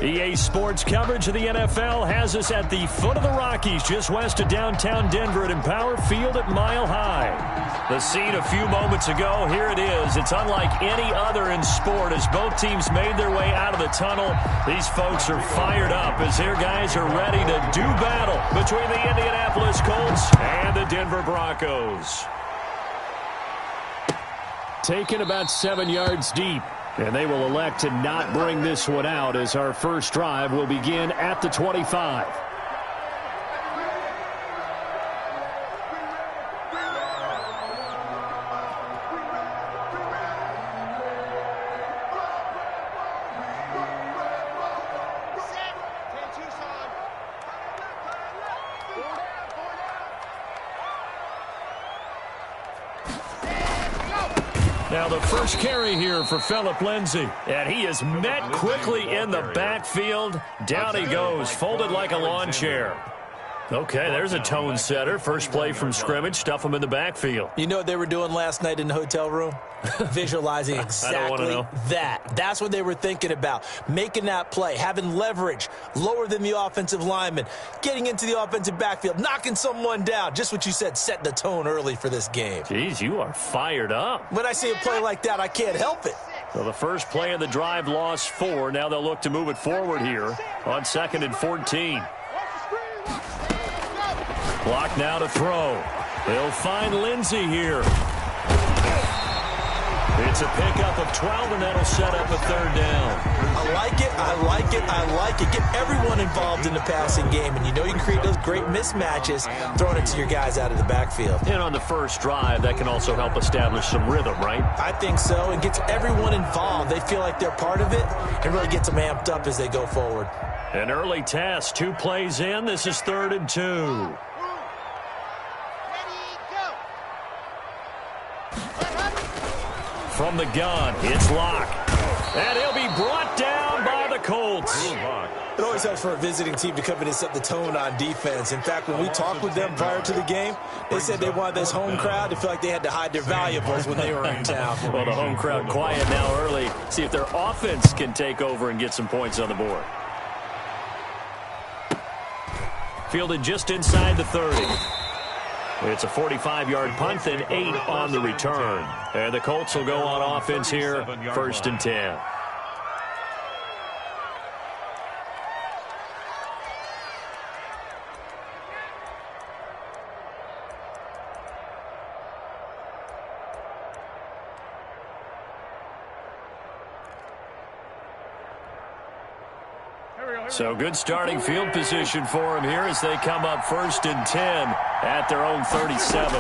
EA Sports coverage of the NFL has us at the foot of the Rockies, just west of downtown Denver at Empower Field at Mile High. The scene a few moments ago, here it is. It's unlike any other in sport as both teams made their way out of the tunnel. These folks are fired up as their guys are ready to do battle between the Indianapolis Colts and the Denver Broncos. Taken about 7 yards deep. And they will elect to not bring this one out as our first drive will begin at the 25. Now the first carry here for Phillip Lindsay. And he is met quickly in the backfield. Down he goes, folded like a lawn chair. Okay, there's a tone setter. First play from scrimmage, stuff him in the backfield. You know what they were doing last night in the hotel room? Visualizing exactly that. That's what they were thinking about. Making that play, having leverage, lower than the offensive lineman, getting into the offensive backfield, knocking someone down. Just what you said, set the tone early for this game. Jeez, you are fired up. When I see a play like that, I can't help it. So the first play of the drive lost 4. Now they'll look to move it forward here on 2nd and 14. Clock now to throw. They'll find Lindsay here. It's a pickup of 12, and that'll set up a 3rd down. I like it, I like it, I like it. Get everyone involved in the passing game, and you know you can create those great mismatches throwing it to your guys out of the backfield. And on the first drive, that can also help establish some rhythm, right? I think so. It gets everyone involved. They feel like they're part of it, and really gets them amped up as they go forward. An early test, 2 plays in. This is 3rd and 2. From the gun, it's Locke. And he'll be brought down by the Colts. It always helps for a visiting team to come in and set the tone on defense. In fact, when we talked with them prior to the game, they said they wanted this home crowd to feel like they had to hide their valuables when they were in town. Well, the home crowd quiet now early. See if their offense can take over and get some points on the board. Fielded just inside the 30. It's a 45-yard punt and 8 on the return. And the Colts will go on offense here, 1st and 10. So good starting field position for him here as they come up 1st and 10 at their own 37.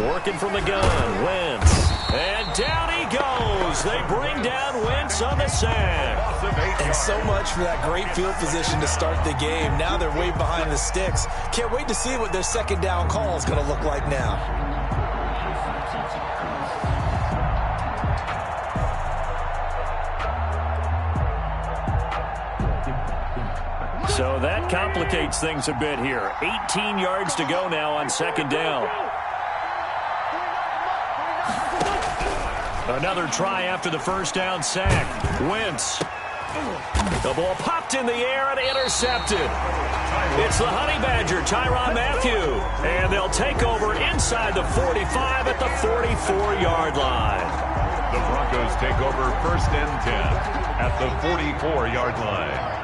Working from the gun, Wentz. And down he goes. They bring down Wentz on the sack. And so much for that great field position to start the game. Now they're way behind the sticks. Can't wait to see what their 2nd down call is going to look like now. So that complicates things a bit here. 18 yards to go now on 2nd down. Another try after the 1st down sack. Wentz. The ball popped in the air and intercepted. It's the Honey Badger, Tyrann Mathieu. And they'll take over inside the 45 at the 44-yard line. The Broncos take over 1st and 10 at the 44-yard line.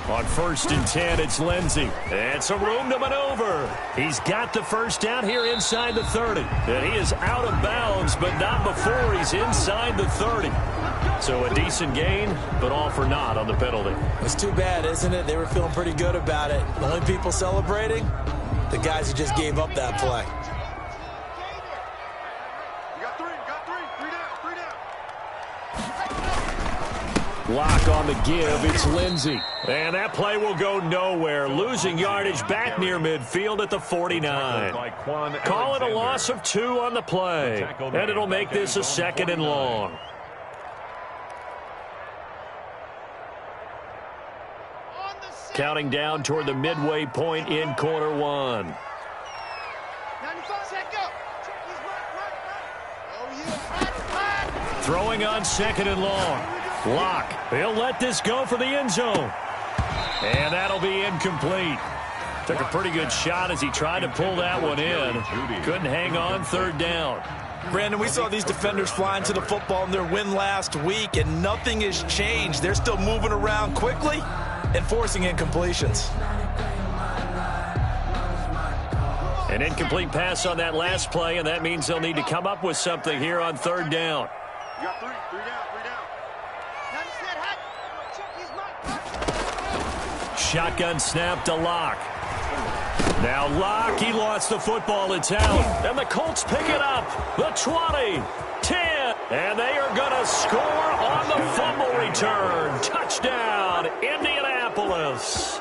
On 1st and 10, it's Lindsay. And some room to maneuver. He's got the 1st down here inside the 30. And he is out of bounds, but not before he's inside the 30. So a decent gain, but all for naught on the penalty. It's too bad, isn't it? They were feeling pretty good about it. The only people celebrating, the guys who just gave up that play. Lock on the give. It's Lindsay. And that play will go nowhere. Losing yardage back near midfield at the 49. Call it a loss of 2 on the play. And it'll make this a 2nd and long. counting down toward the midway point in quarter one. Throwing on second and long. Locke, he'll let this go for the end zone. And that'll be incomplete. Took a pretty good shot as he tried to pull that one in. Couldn't hang on, third down. Brandon, we saw these defenders flying to the football in their win last week, and nothing has changed. They're still moving around quickly and forcing incompletions. An incomplete pass on that last play, and that means they'll need to come up with something here on third down. You got three down. Shotgun snap to Locke. Now Locke, he lost the football. It's out. And the Colts pick it up. The 20, 10, and they are going to score on the fumble return. Touchdown, Indianapolis.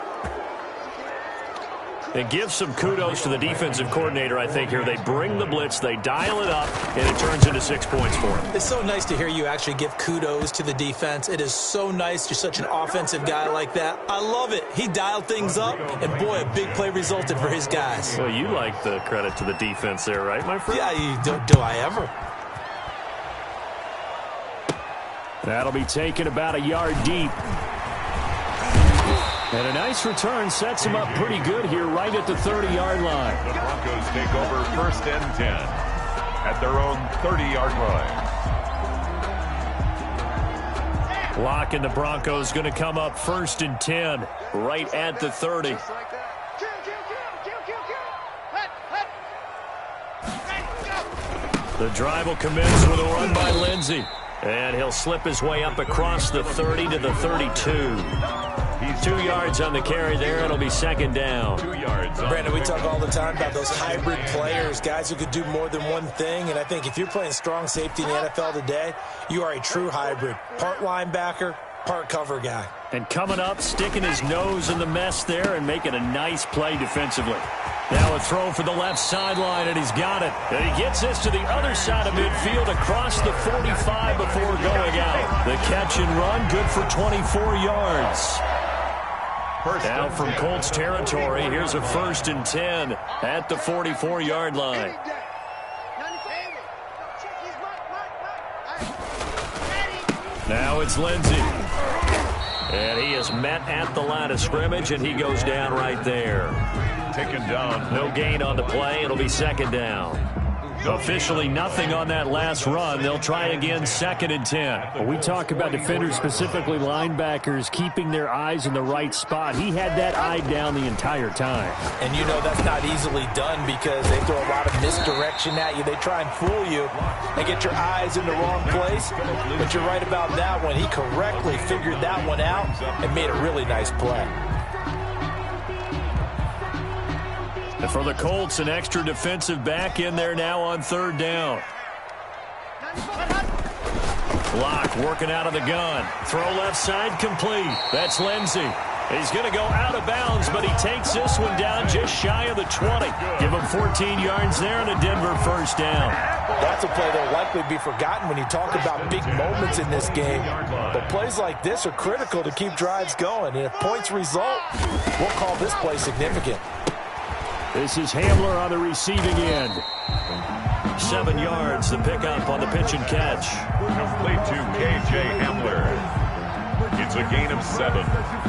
It gives some kudos to the defensive coordinator, I think, here. They bring the blitz, they dial it up, and it turns into 6 points for them. It's so nice to hear you actually give kudos to the defense. It is so nice. You're such an offensive guy like that. I love it. He dialed things up, and boy, a big play resulted for his guys. Well, you like the credit to the defense there, right, my friend? Yeah, do I ever? That'll be taken about a yard deep. And a nice return sets him up pretty good here right at the 30-yard line. The Broncos take over first and 10 at their own 30-yard line. Locke and the Broncos going to come up first and 10 right at the 30. The drive will commence with a run by Lindsey. And he'll slip his way up across the 30 to the 32. 2 yards on the carry there. It'll be second down. 2 yards. Brandon, we talk all the time about those hybrid players, guys who could do more than one thing. And I think if you're playing strong safety in the NFL today, you are a true hybrid. Part linebacker, part cover guy. And coming up, sticking his nose in the mess there and making a nice play defensively. Now a throw for the left sideline, and he's got it. And he gets this to the other side of midfield across the 45 before going out. The catch and run, good for 24 yards. Now from Colts territory, here's a first and 10 at the 44-yard line. Now it's Lindsey. And he is met at the line of scrimmage, and he goes down right there. Taken down. No gain on the play. It'll be second down. Officially nothing on that last run. They'll try again, second and 10. We talk about defenders, specifically linebackers, keeping their eyes in the right spot. He had that eye down the entire time. And you know that's not easily done because they throw a lot of misdirection at you. They try and fool you and get your eyes in the wrong place. But you're right about that one. He correctly figured that one out and made a really nice play. And for the Colts, an extra defensive back in there now on third down. Locke working out of the gun. Throw left side complete. That's Lindsey. He's going to go out of bounds, but he takes this one down just shy of the 20. Give him 14 yards there and a Denver first down. That's a play that will likely be forgotten when you talk about big moments in this game. But plays like this are critical to keep drives going. And if points result, we'll call this play significant. This is Hamler on the receiving end. 7 yards, the pickup on the pitch and catch. Complete to K.J. Hamler. It's a gain of 7.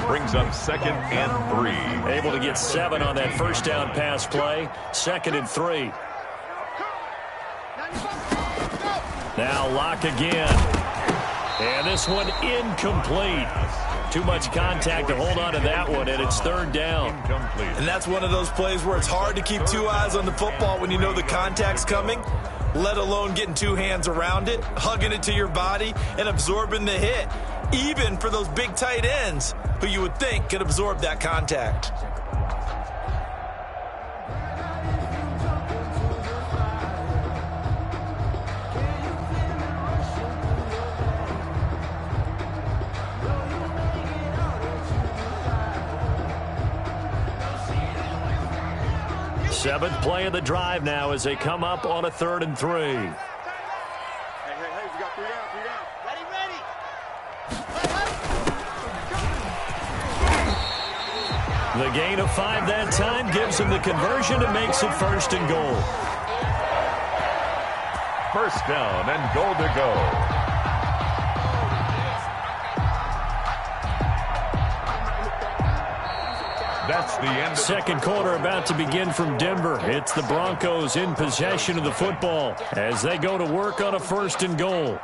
Brings up second and 3. Able to get 7 on that first down pass play. Second and 3. Now Locke again. And this one incomplete. Too much contact to hold on to that one, and it's third down. And that's one of those plays where it's hard to keep 2 eyes on the football when you know the contact's coming, let alone getting 2 hands around it, hugging it to your body, and absorbing the hit, even for those big tight ends who you would think could absorb that contact. Seventh play of the drive now as they come up on a 3rd and 3. Hey, we got 3 down. Ready. The gain of 5 that time gives him the conversion and makes it 1st and goal. First down and goal to go. That's the end. Second quarter about to begin from Denver. It's the Broncos in possession of the football as they go to work on a 1st and goal.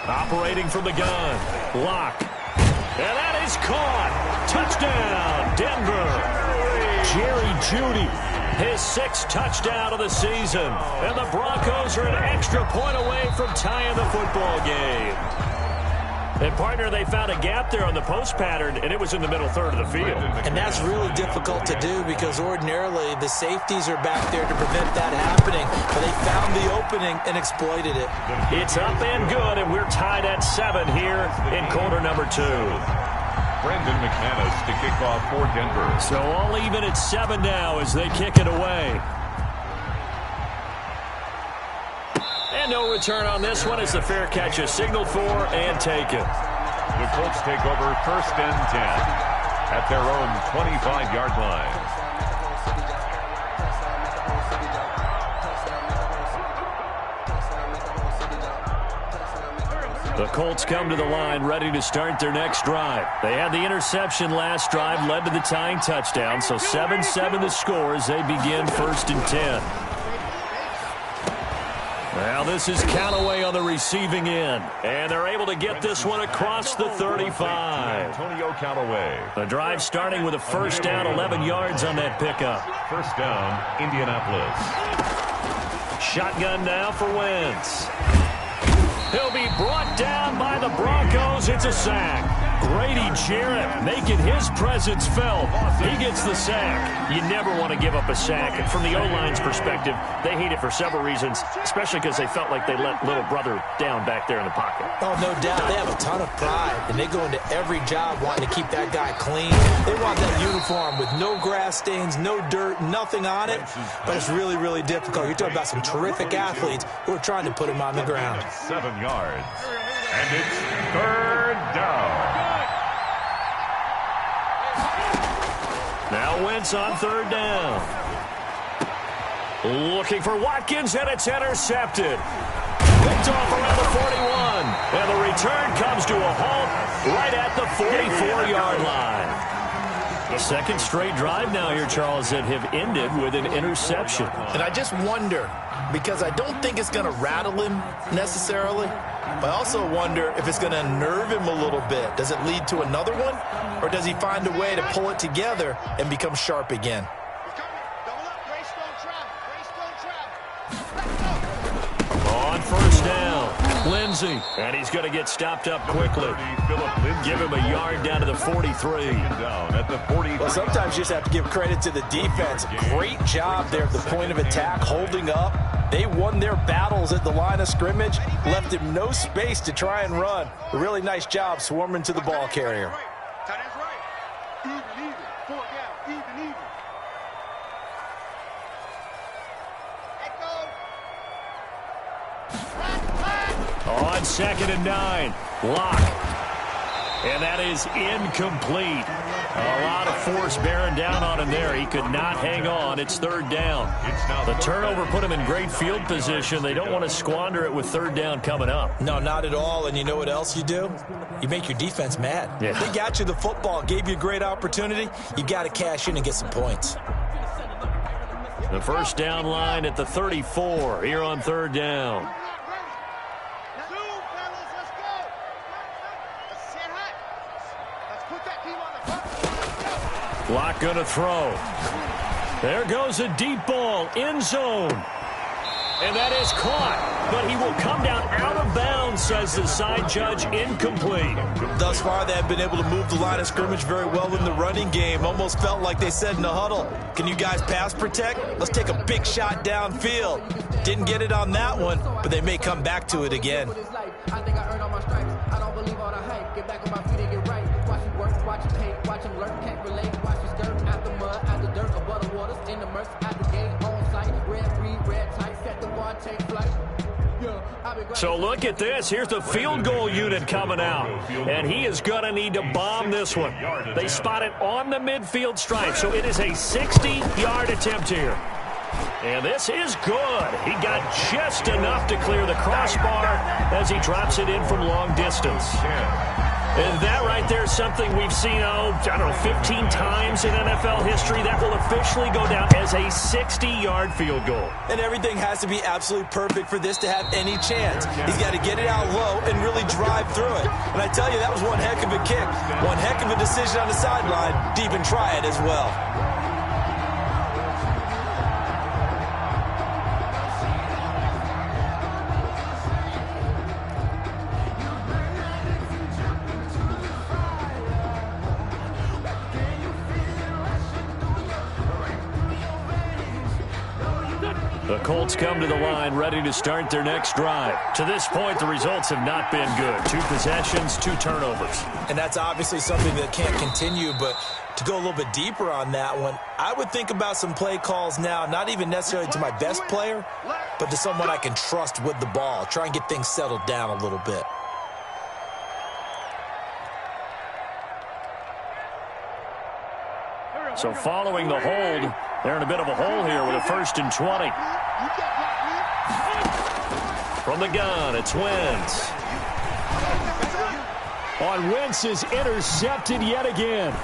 Operating from the gun. Lock. And that is caught. Touchdown, Denver. Jerry Jeudy, his 6th touchdown of the season. And the Broncos are an extra point away from tying the football game. And, partner, they found a gap there on the post pattern, and it was in the middle third of the field. And that's really difficult to do because ordinarily the safeties are back there to prevent that happening. But they found the opening and exploited it. It's up and good, and we're tied at 7 here in quarter number 2. Brendan McManus to kick off for Denver. So all even at 7 now as they kick it away. And no return on this one as the fair catch is signaled for and taken. The Colts take over 1st and 10 at their own 25-yard line. The Colts come to the line ready to start their next drive. They had the interception last drive, led to the tying touchdown, so 7-7 the score as they begin 1st and 10. Well, this is Callaway on the receiving end, and they're able to get this one across the 35. Antonio Callaway. The drive starting with a 1st down, 11 yards on that pickup. 1st down, Indianapolis. Shotgun now for Wentz. He'll be brought down by the Broncos. It's a sack. Grady Jarrett making his presence felt. He gets the sack. You never want to give up a sack. And from the O-line's perspective, they hate it for several reasons, especially because they felt like they let little brother down back there in the pocket. Oh, no doubt. They have a ton of pride, and they go into every job wanting to keep that guy clean. They want that uniform with no grass stains, no dirt, nothing on it. But it's really, really difficult. You're talking about some terrific athletes who are trying to put him on the ground. 7 yards. And it's 3rd down. Now Wentz on 3rd down. Looking for Watkins, and it's intercepted. Picked off around the 41. And the return comes to a halt right at the 44-yard line. The 2nd straight drive now here, Charles, that have ended with an interception. And I just wonder, because I don't think it's going to rattle him necessarily, but I also wonder if it's going to unnerve him a little bit. Does it lead to another one, or does he find a way to pull it together and become sharp again? On 1st down, Lindsey, and he's going to get stopped up quickly. Give him a yard down to the 43. Down at the 40. Well, sometimes you just have to give credit to the defense. Great job there at the point of attack, holding up. They won their battles at the line of scrimmage, left him no space to try and run. A really nice job swarming to the ball carrier. On 2nd and 9, Lock. And that is incomplete. A lot of force bearing down on him there. He could not hang on. It's 3rd down. The turnover put him in great field position. They don't want to squander it with 3rd down coming up. No, not at all. And you know what else you do? You make your defense mad. Yeah. They got you the football, gave you a great opportunity. You got to cash in and get some points. The 1st down line at the 34 here on 3rd down. Lock going to throw. There goes a deep ball, end zone. And that is caught, but he will come down out of bounds, says the side judge, incomplete. Thus far, they have been able to move the line of scrimmage very well in the running game. Almost felt like they said in the huddle, can you guys pass protect? Let's take a big shot downfield. Didn't get it on that one, but they may come back to it again. I think I earned all my stripes. I don't believe all the hype. Get back on my feet and get right. Watch him work, watch him hate, watch him lurk, can't relate. Watch his skirt out the mud, out the dirt. So look at this. Here's the field goal unit coming out. And he is going to need to bomb this one. They spot it on the midfield stripe. So it is a 60-yard attempt here. And this is good. He got just enough to clear the crossbar as he drops it in from long distance. And that right there is something we've seen, 15 times in NFL history. That will officially go down as a 60-yard field goal. And everything has to be absolutely perfect for this to have any chance. He's got to get it out low and really drive through it. And I tell you, that was one heck of a kick. One heck of a decision on the sideline. Deep and try it as well. The Colts come to the line ready to start their next drive. To this point, the results have not been good. 2 possessions, 2 turnovers. And that's obviously something that can't continue, but to go a little bit deeper on that one, I would think about some play calls now, not even necessarily to my best player, but to someone I can trust with the ball. Try and get things settled down a little bit. So following the hold, they're in a bit of a hole here with a 1st and 20. From the gun, it's Wentz. On Wentz is intercepted yet again.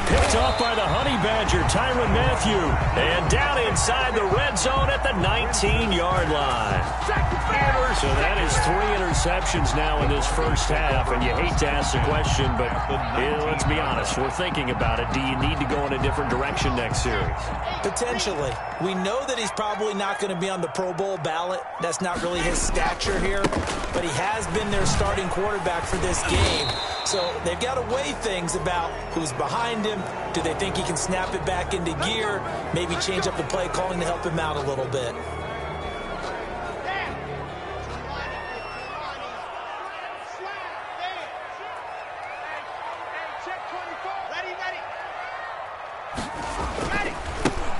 Picked off by the Honey Badger, Tyrann Mathieu. And down inside the red zone at the 19-yard line. So that is 3 interceptions now in this first half. And you hate to ask the question, but let's be honest. We're thinking about it. Do you need to go in a different direction next series? Potentially. We know that he's probably not going to be on the Pro Bowl ballot. That's not really his stature here. But he has been their starting quarterback for this game. So they've got to weigh things about who's behind him. Do they think he can snap it back into gear? Maybe change up the play calling to help him out a little bit.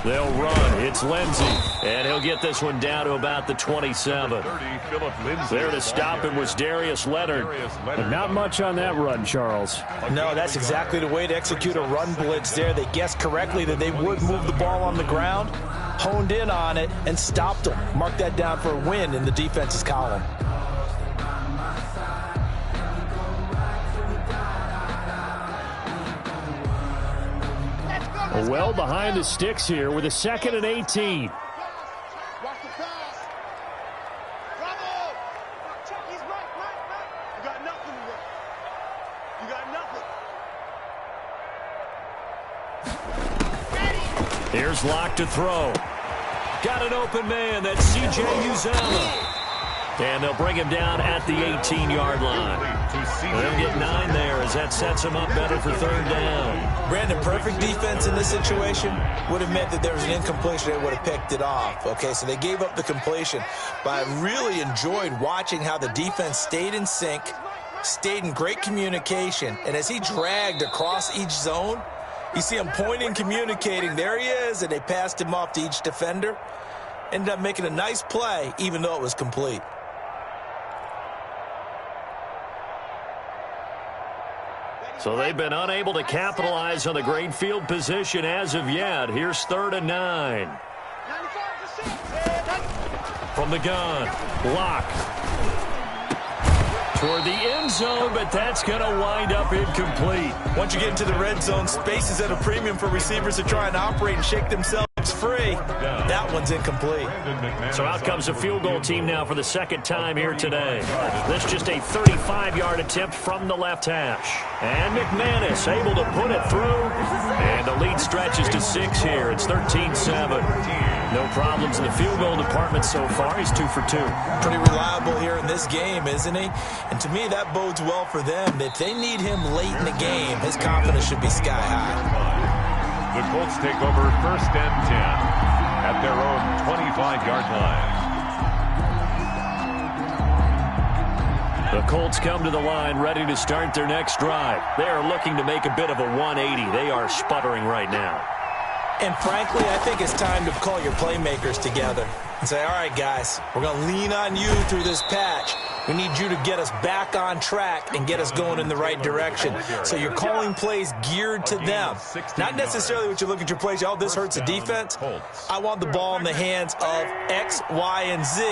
They'll run. It's Lindsey. And he'll get this one down to about the 27. There to stop him was Darius Leonard. But not much on that run, Charles. No, that's exactly the way to execute a run blitz there. They guessed correctly that they would move the ball on the ground, honed in on it, and stopped them. Mark that down for a win in the defense's column. Well behind the sticks here with a 2nd and 18. Watch the pass. Bravo. Check. He's right. You got nothing to work. You got nothing. Here's Locke to throw. Got an open man. That's C.J. Uzomah. And they'll bring him down at the 18-yard line. They'll get 9 there as that sets him up better for 3rd down. Brandon, perfect defense in this situation would have meant that there was an incompletion. They would have picked it off. Okay, so they gave up the completion. But I really enjoyed watching how the defense stayed in sync, stayed in great communication. And as he dragged across each zone, you see him pointing, communicating. There he is, and they passed him off to each defender. Ended up making a nice play, even though it was complete. So they've been unable to capitalize on the great field position as of yet. Here's 3rd and 9. From the gun, Locke. Toward the end zone, but that's going to wind up incomplete. Once you get into the red zone, space is at a premium for receivers to try and operate and shake themselves free. That one's incomplete. So out comes a field goal team now for the 2nd time here today. This just a 35-yard attempt from the left hash. And McManus able to put it through. And the lead stretches to 6 here. It's 13-7. No problems in the field goal department so far. He's 2 for 2. Pretty reliable here in this game, isn't he? And to me, that bodes well for them. If they need him late in the game, his confidence should be sky high. The Colts take over 1st and 10 at their own 25-yard line. The Colts come to the line ready to start their next drive. They are looking to make a bit of a 180. They are sputtering right now. And frankly, I think it's time to call your playmakers together and say, all right, guys, we're going to lean on you through this patch. We need you to get us back on track and get us going in the right direction. So you're calling plays geared to them. Not necessarily what you look at your plays, oh, this hurts the defense. I want the ball in the hands of X, Y, and Z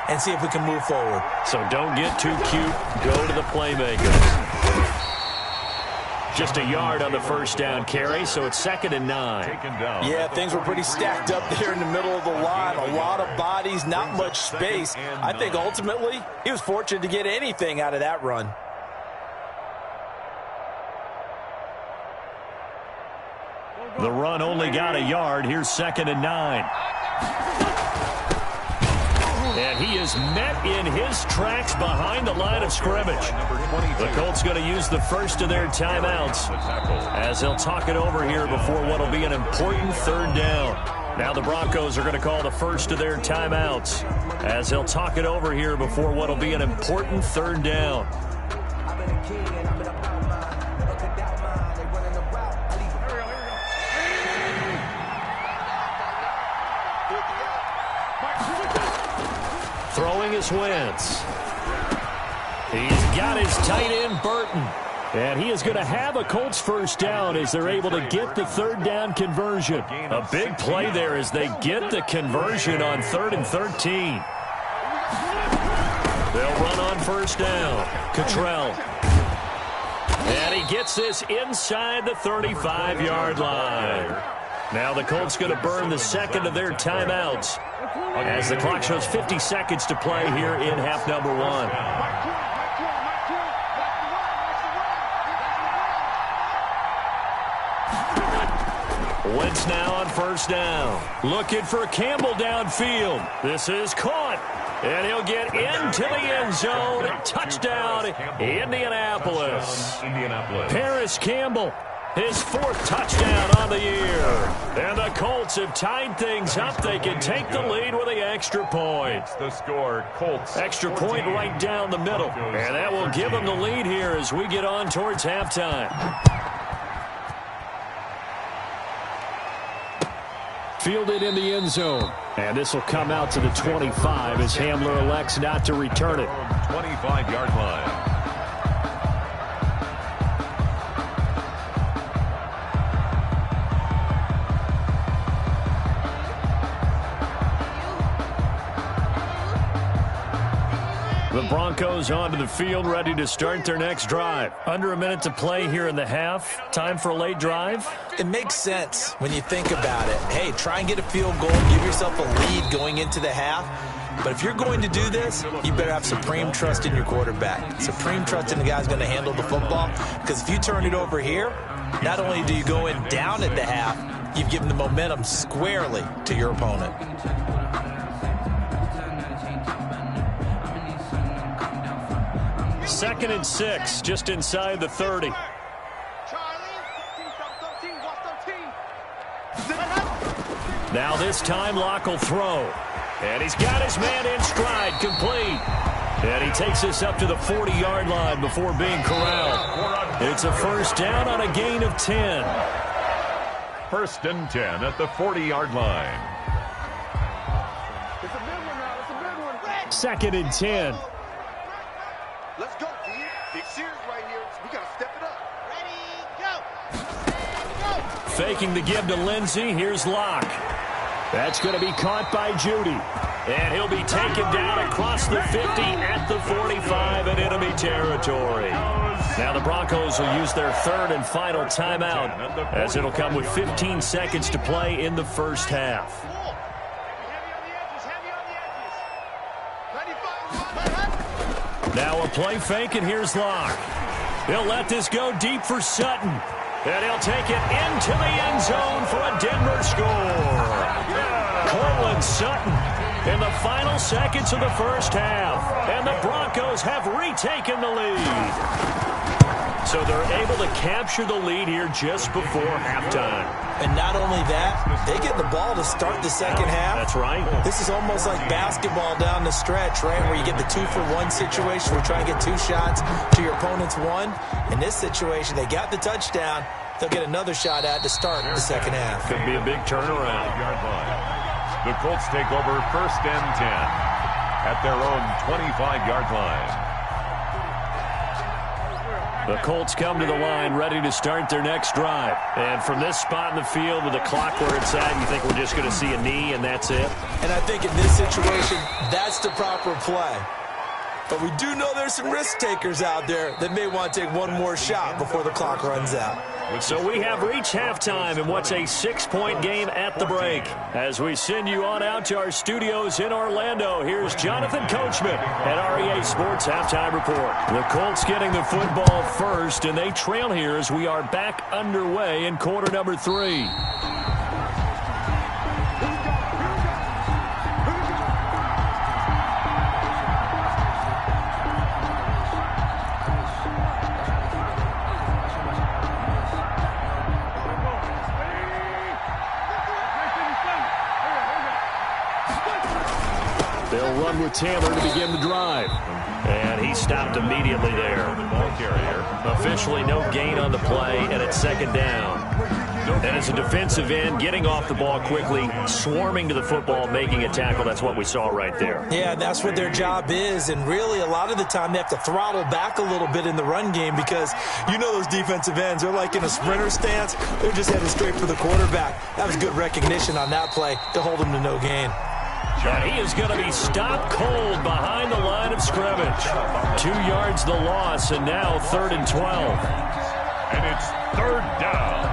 and see if we can move forward. So don't get too cute. Go to the playmakers. Just a yard on the first down carry, so it's 2nd and 9. Yeah, things were pretty stacked up there in the middle of the line. A lot of bodies, not much space. I think ultimately he was fortunate to get anything out of that run. The run only got a yard. Here's 2nd and 9. And he is met in his tracks behind the line of scrimmage. The Colts going to use the first of their timeouts as they'll talk it over here before what will be an important 3rd down. Now the Broncos are going to call the first of their timeouts as they'll talk it over here before what will be an important 3rd down. Throwing is Wentz. He's got his tight end, Burton. And he is going to have a Colts first down as they're able to get the 3rd down conversion. A big play there as they get the conversion on 3rd and 13. They'll run on first down. Cottrell. And he gets this inside the 35-yard line. Now the Colts going to burn the 2nd of their timeouts as the clock shows 50 seconds to play here in half number 1. Wentz now on first down. Looking for Campbell downfield. This is caught. And he'll get into the end zone. Touchdown, Indianapolis. Paris Campbell. His 4th touchdown on the year. And the Colts have tied things up. They can take the lead with the extra point. The score, Colts. Extra point right down the middle. And that will give them the lead here as we get on towards halftime. Fielded in the end zone. And this will come out to the 25 as Hamler elects not to return it. 25-yard line. The Broncos onto the field, ready to start their next drive. Under a minute to play here in the half. Time for a late drive. It makes sense when you think about it. Hey, try and get a field goal, give yourself a lead going into the half. But if you're going to do this, you better have supreme trust in your quarterback. Supreme trust in the guy who's going to handle the football. Because if you turn it over here, not only do you go in down at the half, you've given the momentum squarely to your opponent. 2nd and 6, just inside the 30. Now this time Locke will throw. And he's got his man in stride, complete. And he takes this up to the 40-yard line before being corralled. It's a first down on a gain of 10. 1st and 10 at the 40-yard line. It's a big one now. It's a big one. 2nd and 10. Let's go, D. Big series right here. We got to step it up. Ready, go. Faking the give to Lindsey. Here's Locke. That's going to be caught by Judy. And he'll be taken down across the 50 at the 45 in enemy territory. Now the Broncos will use their 3rd and final timeout as it'll come with 15 seconds to play in the first half. Now a play fake, and here's Locke. He'll let this go deep for Sutton. And he'll take it into the end zone for a Denver score. Cortland Sutton in the final seconds of the first half. And the Broncos have retaken the lead. So they're able to capture the lead here just before halftime. And not only that, they get the ball to start the second half. That's right. This is almost like basketball down the stretch, right, where you get the 2-for-1 situation. We're trying to get 2 shots to your opponent's 1. In this situation, they got the touchdown. they'll get another shot at to start the second half. Could be a big turnaround. The Colts take over 1st and 10 at their own 25-yard line. The Colts come to the line ready to start their next drive. And from this spot in the field with the clock where it's at, you think we're just going to see a knee and that's it? And I think in this situation, that's the proper play. But we do know there's some risk takers out there that may want to take one more shot before the clock runs out. So we have reached halftime in what's a 6-point game at the break. As we send you on out to our studios in Orlando, here's Jonathan Coachman at REA Sports Halftime Report. The Colts getting the football first, and they trail here as we are back underway in quarter number 3. They'll run with Taylor to begin the drive. And he stopped immediately there. Officially no gain on the play, and it's second down. And as a defensive end, getting off the ball quickly, swarming to the football, making a tackle, that's what we saw right there. Yeah, that's what their job is. And really, a lot of the time, they have to throttle back a little bit in the run game because you know those defensive ends, they're like in a sprinter stance. They're just heading straight for the quarterback. That was good recognition on that play to hold him to no gain. And he is going to be stopped cold behind the line of scrimmage. 2 yards the loss, and now 3rd and 12. And it's 3rd down.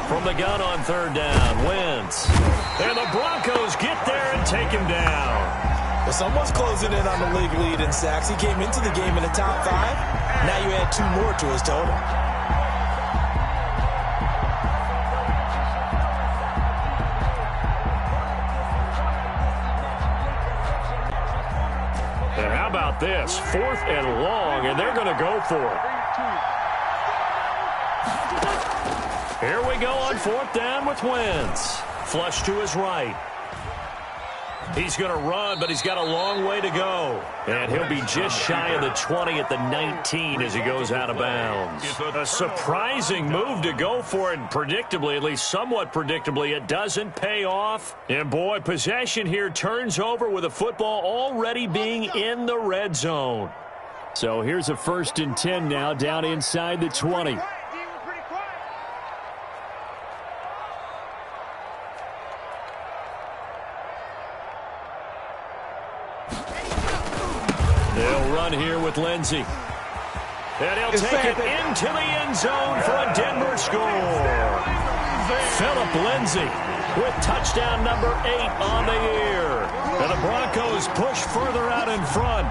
From the gun on 3rd down, Wentz. And the Broncos get there and take him down. Well, someone's closing in on the league lead in sacks. He came into the game in the top 5. Now you add 2 more to his total. And how about this? 4th and long, and they're going to go for it. Here we go on 4th down with Wentz. Flush to his right. He's going to run, but he's got a long way to go. And he'll be just shy of the 20 at the 19 as he goes out of bounds. A surprising move to go for it, and predictably, at least somewhat predictably, it doesn't pay off. And boy, possession here turns over with the football already being in the red zone. So here's a 1st and 10 now down inside the 20. They'll run here with Lindsey. And he'll take it into the end zone for a Denver score. Philip Lindsey with touchdown number 8 on the year. And the Broncos push further out in front.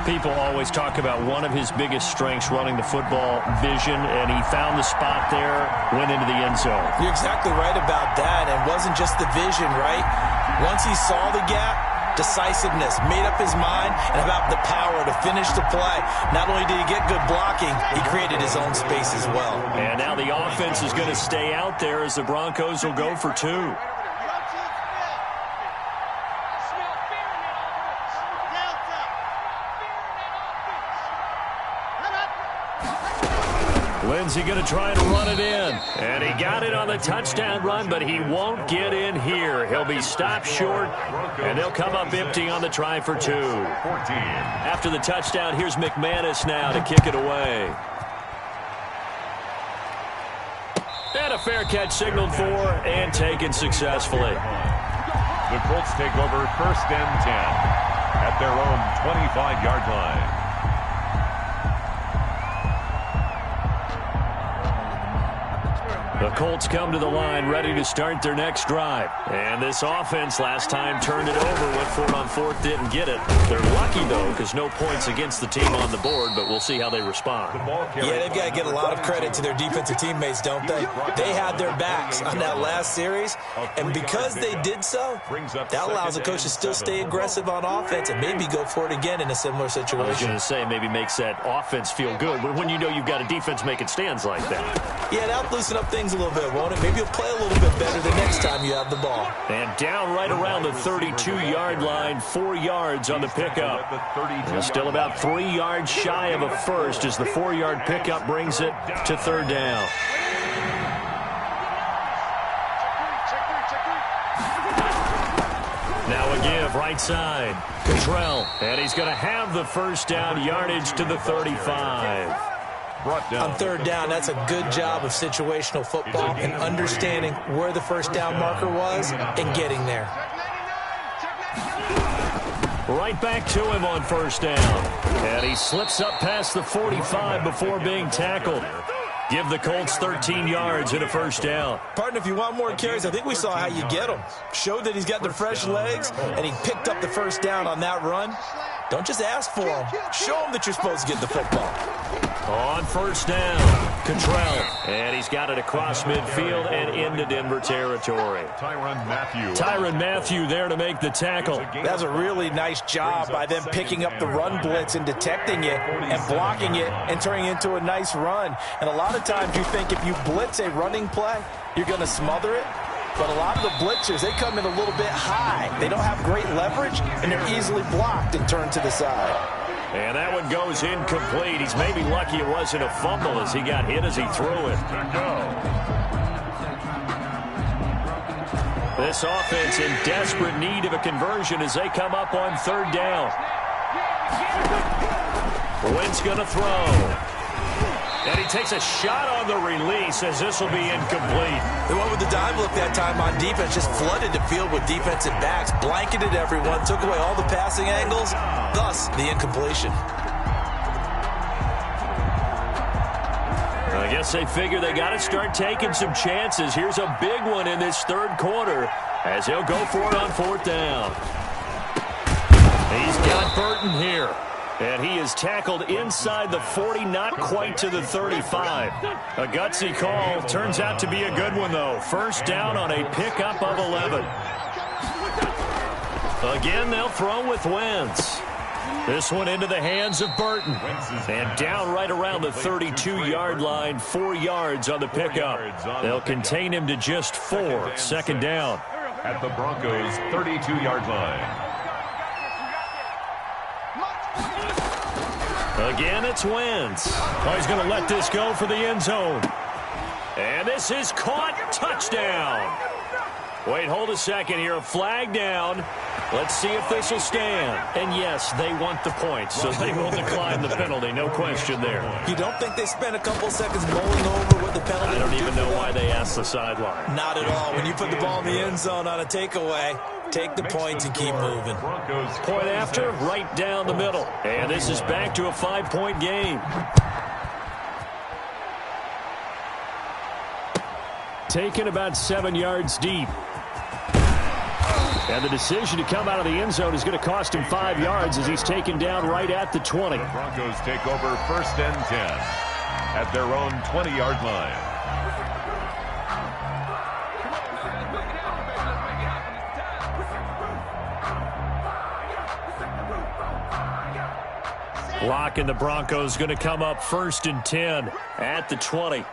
People always talk about one of his biggest strengths, running the football, vision, and he found the spot there, went into the end zone. You're exactly right about that. It wasn't just the vision, right? Once he saw the gap, decisiveness, made up his mind, and about the power to finish the play. Not only did he get good blocking, he created his own space as well. And now the offense is going to stay out there as the Broncos will go for 2. Lindsey going to try and run it in. And he got it on the touchdown run, but he won't get in here. He'll be stopped short, and they'll come up empty on the try for 2. After the touchdown, here's McManus now to kick it away. And a fair catch signaled for and taken successfully. The Colts take over 1st and 10 at their own 25-yard line. The Colts come to the line ready to start their next drive. And this offense last time turned it over, went for it on 4th, didn't get it. They're lucky, though, because no points against the team on the board, but we'll see how they respond. Yeah, they've got to get a lot of credit to their defensive teammates, don't they? They had their backs on that last series, and because they did so, that allows the coach to still stay aggressive on offense and maybe go for it again in a similar situation. I was going to say maybe makes that offense feel good, but when you know you've got a defense making stands like that. Yeah, that'll loosen up things a little bit, won't it? Maybe you'll play a little bit better the next time you have the ball. And down right around the 32-yard line, 4 yards on the pickup. And still about 3 yards shy of a first as the 4-yard pickup brings it to third down. Now a give, right side. Cottrell, and he's going to have the first down, yardage to the 35. On third down, that's a good job of situational football and understanding where the first down marker was and getting there. Right back to him on first down. And he slips up past the 45 before being tackled. Give the Colts 13 yards and a first down. Partner, if you want more carries, I think we saw how you get them. Showed that he's got the fresh legs, and he picked up the first down on that run. Don't just ask for him. Show him that you're supposed to get the football. On first down, Cottrell. And he's got it across midfield and into Denver territory. Tyrann Mathieu there to make the tackle. That's a really nice job by them picking up the run blitz and detecting it and blocking it and turning it into a nice run. And a lot of times you think if you blitz a running play, you're going to smother it. But a lot of the blitzers, they come in a little bit high. They don't have great leverage, and they're easily blocked and turned to the side. And that one goes incomplete. He's maybe lucky it wasn't a fumble as he got hit as he threw it. This offense in desperate need of a conversion as they come up on third down. Wentz going to throw. And he takes a shot on the release as this will be incomplete. They went with the dive look that time on defense, just flooded the field with defensive backs, blanketed everyone, took away all the passing angles, thus the incompletion. I guess they figure they got to start taking some chances. Here's a big one in this third quarter as he'll go for it on fourth down. He's got Burton here. And he is tackled inside the 40, not quite to the 35. A gutsy call. Turns out to be a good one, though. First down on a pickup of 11. Again, they'll throw with Wentz. This one into the hands of Burton. And down right around the 32-yard line, 4 yards on the pickup. They'll contain him to just 4. Second down. At the Broncos' 32-yard line. Again, it's Wentz. Oh, he's going to let this go for the end zone. And this is caught. Touchdown. Wait, hold a second here. A flag down. Let's see if this will stand. And yes, they want the points, so they will decline the penalty. No question there. You don't think they spent a couple seconds mulling over what the penalty I don't even know why they asked the sideline. Not at all. When you put the ball in the end zone on a takeaway, take the points and keep moving. Point after, right down the middle. And this is back to a 5-point game. Taken about 7 yards deep. And the decision to come out of the end zone is going to cost him 5 yards as he's taken down right at the 20. The Broncos take over first and 10 at their own 20-yard line. Lock and the Broncos going to come up first and 10 at the 20.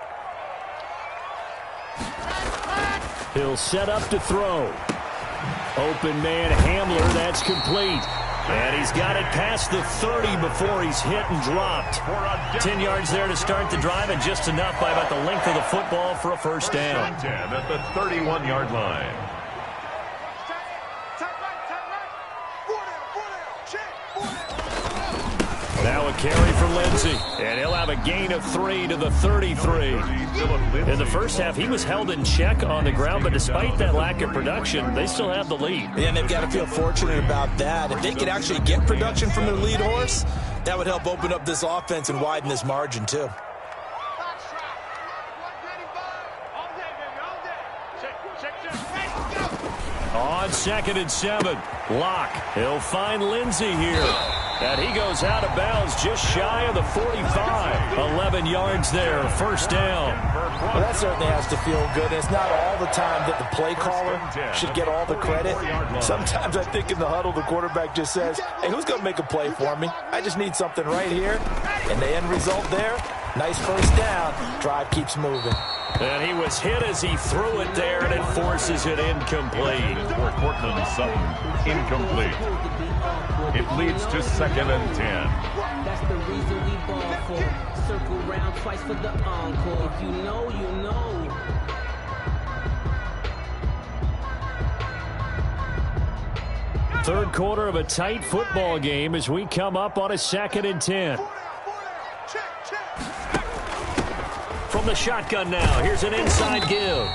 He'll set up to throw. Open man Hamler, that's complete. And he's got it past the 30 before he's hit and dropped. 10 yards there to start the drive, and just enough by about the length of the football for a first down. 10 at the 31-yard line. Now a carry for Lindsey, and he'll have a gain of 3 to the 33. In the first half, he was held in check on the ground, but despite that lack of production, they still have the lead. And they've got to feel fortunate about that. If they could actually get production from their lead horse, that would help open up this offense and widen this margin, too. On 2nd and 7, Locke. He'll find Lindsey here. And he goes out of bounds just shy of the 45. 11 yards there, first down. Well, that certainly has to feel good. It's not all the time that the play caller should get all the credit. Sometimes I think in the huddle, the quarterback just says, hey, who's going to make a play for me? I just need something right here. And the end result there, nice first down. Drive keeps moving. And he was hit as he threw it there, and it forces it incomplete. For Cortland Sutton, incomplete. It leads to 2nd and 10. That's the reason we ball for. Circle round twice for the encore. If you know, you know. Third quarter of a tight football game as we come up on a 2nd and 10. From the shotgun now, here's an inside give.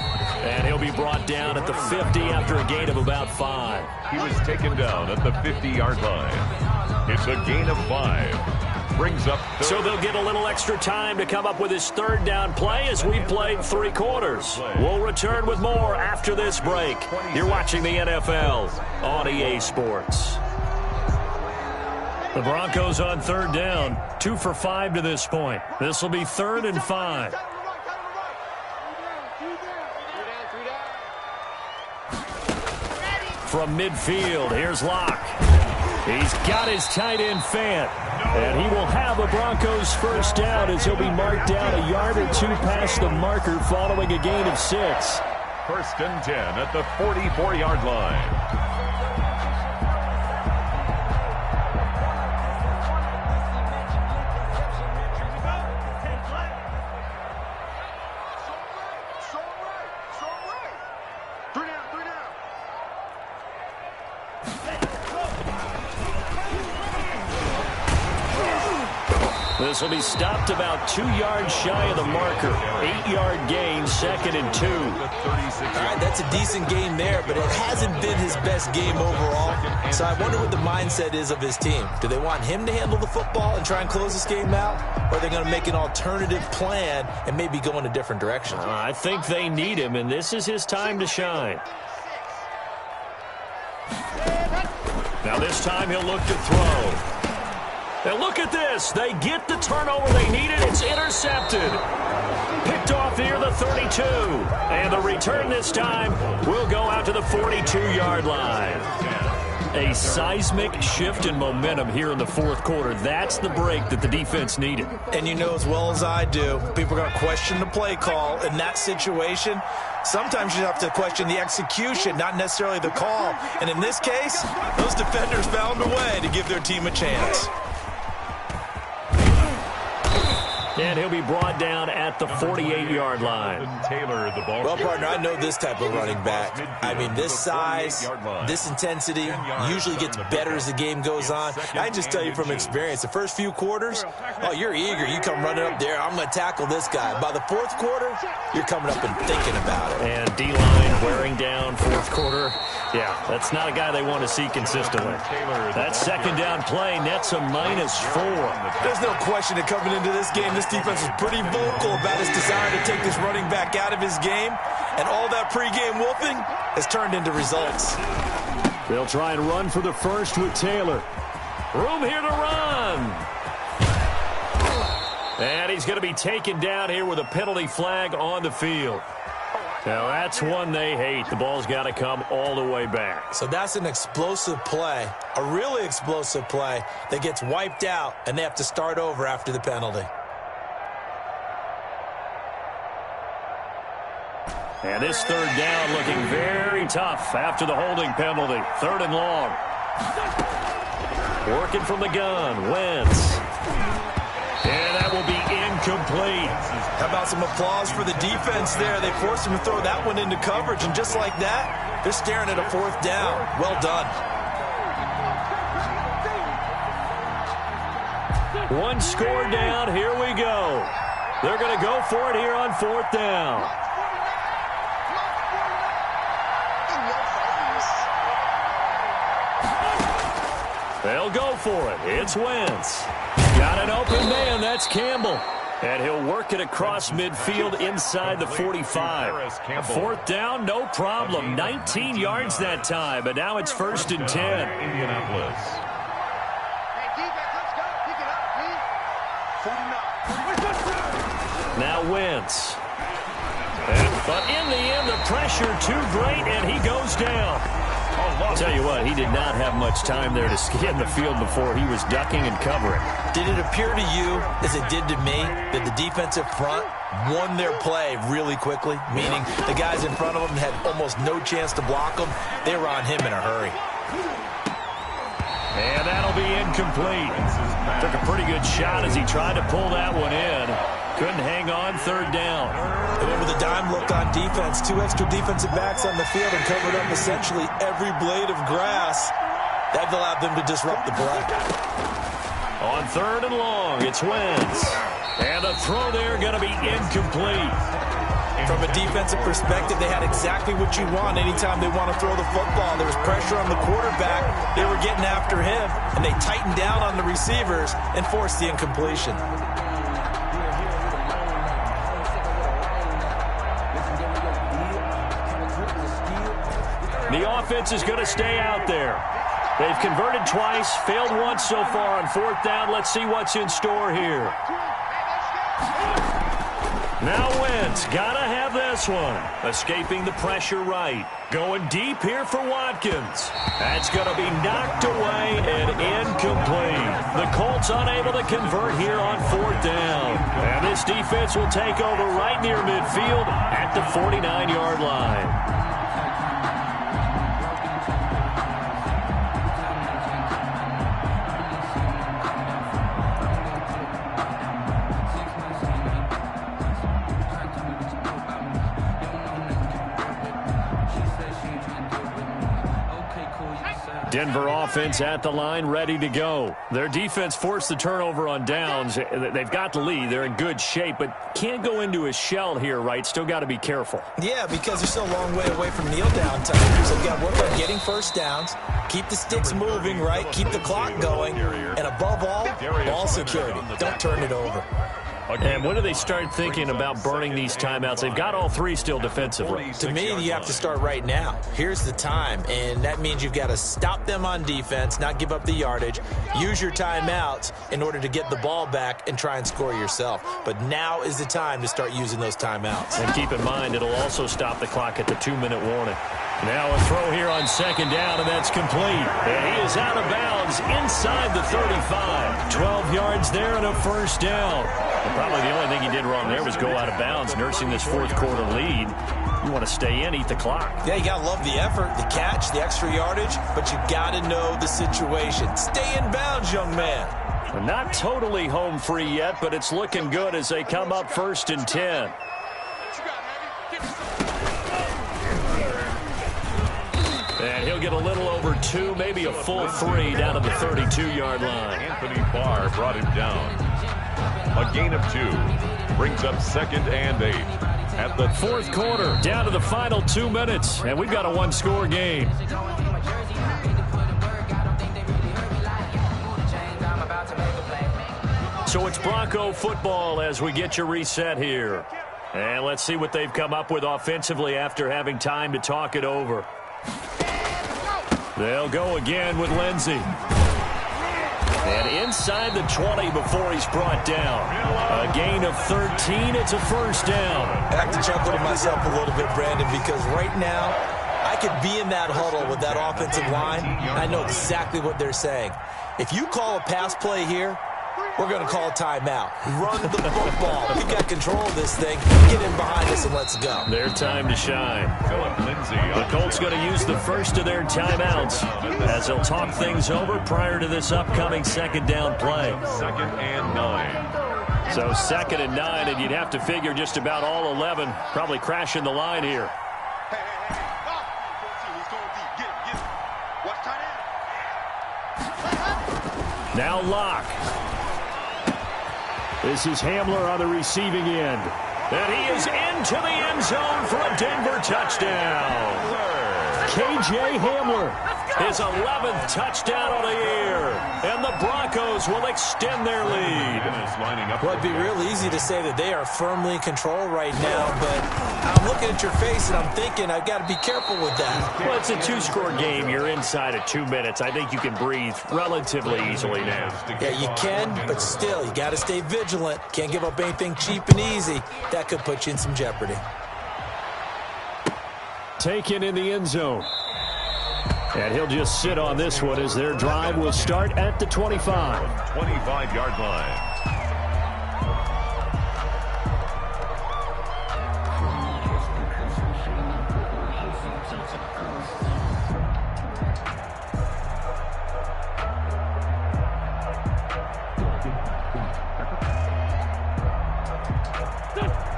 And he'll be brought down at the 50 after a gain of about 5. He was taken down at the 50-yard line. It's a gain of 5. Brings up third. So they'll get a little extra time to come up with his third down play as we played 3 quarters. We'll return with more after this break. You're watching the NFL on EA Sports. The Broncos on 3rd down, 2 for 5 to this point. This will be 3rd and 5. From midfield, here's Locke. He's got his tight end Fant. And he will have a Broncos first down as he'll be marked down a yard or 2 past the marker following a gain of 6. 1st and 10 at the 44-yard line. This will be stopped about 2 yards shy of the marker. 8-yard gain, 2nd and 2. All right, that's a decent game there, but it hasn't been his best game overall. So I wonder what the mindset is of his team. Do they want him to handle the football and try and close this game out? Or are they going to make an alternative plan and maybe go in a different direction? I think they need him, and this is his time to shine. Now this time he'll look to throw. And look at this. They get the turnover they needed. It's intercepted. Picked off near the 32. And the return this time will go out to the 42-yard line. A seismic shift in momentum here in the 4th quarter. That's the break that the defense needed. And you know as well as I do, people are going to question the play call in that situation. Sometimes you have to question the execution, not necessarily the call. And in this case, those defenders found a way to give their team a chance. And he'll be brought down at the 48-yard line. Taylor, the ball. Well, partner, I know this type of running back. I mean, this size, this intensity usually gets better as the game goes on. I can just tell you from experience, the first few quarters, oh, you're eager. You come running up there, I'm going to tackle this guy. By the 4th quarter, you're coming up and thinking about it. And D-line wearing down 4th quarter. Yeah, that's not a guy they want to see consistently. That 2nd down play nets a -4. There's no question that coming into this game, this defense is pretty vocal about his desire to take this running back out of his game. And all that pregame wolfing has turned into results. They'll try and run for the first with Taylor. Room here to run. And he's going to be taken down here with a penalty flag on the field. Now, that's one they hate. The ball's got to come all the way back. So that's an explosive play, a really explosive play that gets wiped out, and they have to start over after the penalty. And this 3rd down looking very tough after the holding penalty. 3rd and long. Working from the gun, Wentz. And that will be incomplete. How about some applause for the defense there? They forced him to throw that one into coverage, and just like that, they're staring at a 4th down. Well done. One score down. Here we go. They're going to go for it here on 4th down. They'll go for it. It's Wentz. Got an open man. That's Campbell. And he'll work it across midfield inside the 45. A 4th down, no problem. 19 yards that time, but now it's 1st and 10. Indianapolis. Now Wentz. But in the end, the pressure too great, and he goes down. I'll tell you what, he did not have much time there to scan the field before he was ducking and covering. Did it appear to you, as it did to me, that the defensive front won their play really quickly? Meaning the guys in front of them had almost no chance to block them. They were on him in a hurry. And that'll be incomplete. Took a pretty good shot as he tried to pull that one in. Couldn't hang on, third down. And then with a dime look on defense, 2 extra defensive backs on the field and covered up essentially every blade of grass. That allowed them to disrupt the play. On third and long, it's Wentz. And the throw there going to be incomplete. From a defensive perspective, they had exactly what you want anytime they want to throw the football. There was pressure on the quarterback. They were getting after him, and they tightened down on the receivers and forced the incompletion. The offense is going to stay out there. They've converted twice, failed once so far on fourth down. Let's see what's in store here. Now Wentz, gotta have this one. Escaping the pressure right. Going deep here for Watkins. That's going to be knocked away and incomplete. The Colts unable to convert here on fourth down. And this defense will take over right near midfield at the 49-yard line. Denver offense at the line, ready to go. Their defense forced the turnover on downs. They've got the lead. They're in good shape, but can't go into a shell here, right? Still got to be careful. Yeah, because they're still a long way away from kneel-down time. So they've got to work on getting first downs, keep the sticks moving, right? Keep the clock going, and above all, ball security. Don't turn it over. And when do they start thinking about burning these timeouts? They've got all three still defensively. To me, you have to start right now. Here's the time, and that means you've got to stop them on defense, not give up the yardage, use your timeouts in order to get the ball back and try and score yourself. But now is the time to start using those timeouts. And keep in mind, it'll also stop the clock at the 2-minute warning. Now a throw here on second down, and that's complete. And he is out of bounds inside the 35. 12 yards there and a first down. And probably the only thing he did wrong there was go out of bounds, nursing this fourth quarter lead. You want to stay in, eat the clock. Yeah, you got to love the effort, the catch, the extra yardage, but you got to know the situation. Stay in bounds, young man. Well, not totally home free yet, but it's looking good as they come up 1st and 10. And he'll get a little over 2, maybe a full 3 down to the 32-yard line. Anthony Barr brought him down. A gain of 2 brings up 2nd and 8 at the fourth quarter. Down to the final 2 minutes, and we've got a one-score game. So it's Bronco football as we get you reset here. And let's see what they've come up with offensively after having time to talk it over. They'll go again with Lindsey. And inside the 20 before he's brought down. A gain of 13. It's a first down. I have to chuckle to myself a little bit, Brandon, because right now I could be in that huddle with that offensive line. I know exactly what they're saying. If you call a pass play here, we're going to call a timeout. Run the football. We've got control of this thing. Get in behind us and let's go. Their time to shine. The Colts going to use the first of their timeouts as they'll talk things over prior to this upcoming second down play. 2nd and 9. So 2nd and 9, and you'd have to figure just about all 11 probably crashing the line here. Now Locke. This is Hamler on the receiving end. And he is into the end zone for a Denver touchdown. K.J. Hamler, his 11th touchdown of the year. And the Broncos will extend their lead. Well, it'd be real easy to say that they are firmly in control right now, but I'm looking at your face and I'm thinking I've got to be careful with that. Well, it's a 2-score game. You're inside of 2 minutes. I think you can breathe relatively easily now. Yeah, you can, but still, you got to stay vigilant. Can't give up anything cheap and easy. That could put you in some jeopardy. Taken in the end zone. And he'll just sit on this one as their drive will start at the 25. 25-yard line.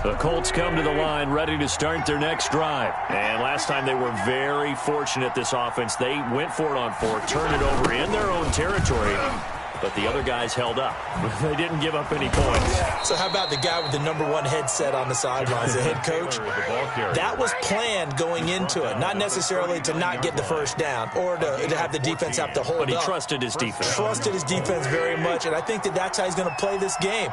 The Colts come to the line ready to start their next drive. And last time they were very fortunate, this offense. They went for it on 4, turned it over in their own territory, but the other guys held up. They didn't give up any points. So how about the guy with the #1 headset on the sidelines, the head coach? That was planned going into it, not necessarily to not get the first down or to have the defense have to hold up. But he trusted his defense. Trusted his defense very much, and I think that's how he's going to play this game.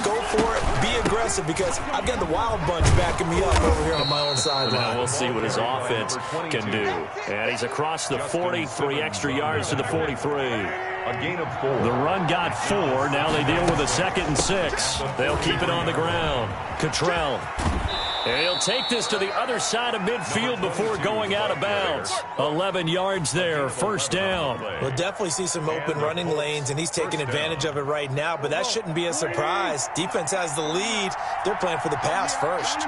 Go for it, be aggressive, because I've got the wild bunch backing me up over here on my own sideline. Now we'll see what his offense can do. And he's across the 40, 3 extra yards to the 43. A gain of 4. The run got 4. Now they deal with a 2nd and 6. They'll keep it on the ground. Cottrell. And he'll take this to the other side of midfield before going out of bounds. 11 yards there, first down. We'll definitely see some open running lanes, and he's taking advantage of it right now, but that shouldn't be a surprise. Defense has the lead. They're playing for the pass first.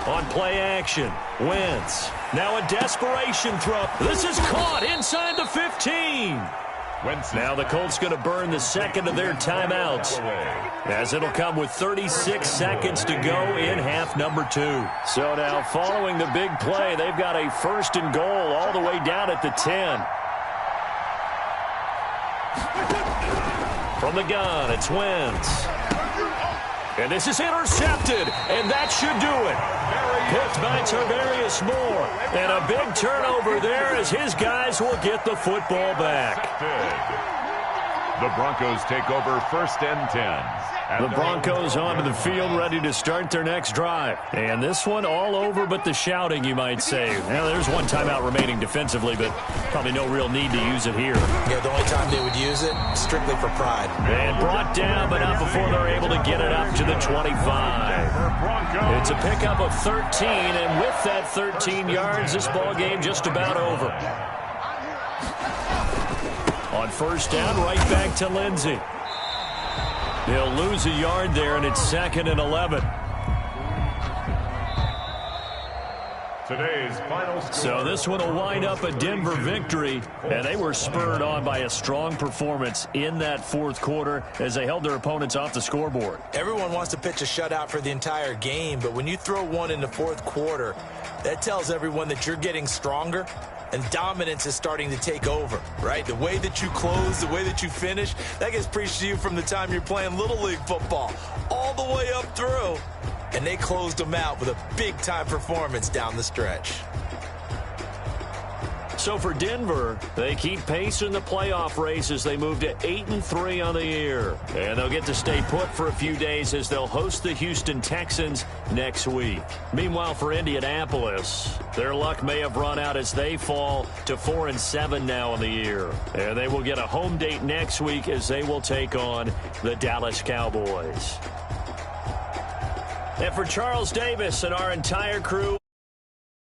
On play action, Wentz. Now a desperation throw. This is caught inside the 15. Now the Colts going to burn the second of their timeouts, as it'll come with 36 seconds to go in half number 2. So now following the big play, they've got a 1st and goal all the way down at the 10. From the gun, it's Wentz. And this is intercepted, and that should do it. Picked by Tarvarius Moore. And a big turnover there as his guys will get the football back. The Broncos take over 1st and 10. The Broncos onto the field ready to start their next drive. And this one all over but the shouting, you might say. Now, there's one timeout remaining defensively, but probably no real need to use it here. Yeah, the only time they would use it, strictly for pride. And brought down, but not before they're able to get it up to the 25. It's a pickup of 13, and with that 13 yards, this ball game just about over. On first down, right back to Lindsey. He'll lose a yard there, and it's 2nd and 11. Today's final score. So this one will wind up a Denver victory, and they were spurred on by a strong performance in that 4th quarter as they held their opponents off the scoreboard. Everyone wants to pitch a shutout for the entire game, but when you throw one in the 4th quarter, that tells everyone that you're getting stronger and dominance is starting to take over, right? The way that you close, the way that you finish, that gets preached to you from the time you're playing Little League football all the way up through. And they closed them out with a big-time performance down the stretch. So for Denver, they keep pace in the playoff race as they move to 8-3 on the year. And they'll get to stay put for a few days as they'll host the Houston Texans next week. Meanwhile, for Indianapolis, their luck may have run out as they fall to 4-7 now on the year. And they will get a home date next week as they will take on the Dallas Cowboys. And for Charles Davis and our entire crew,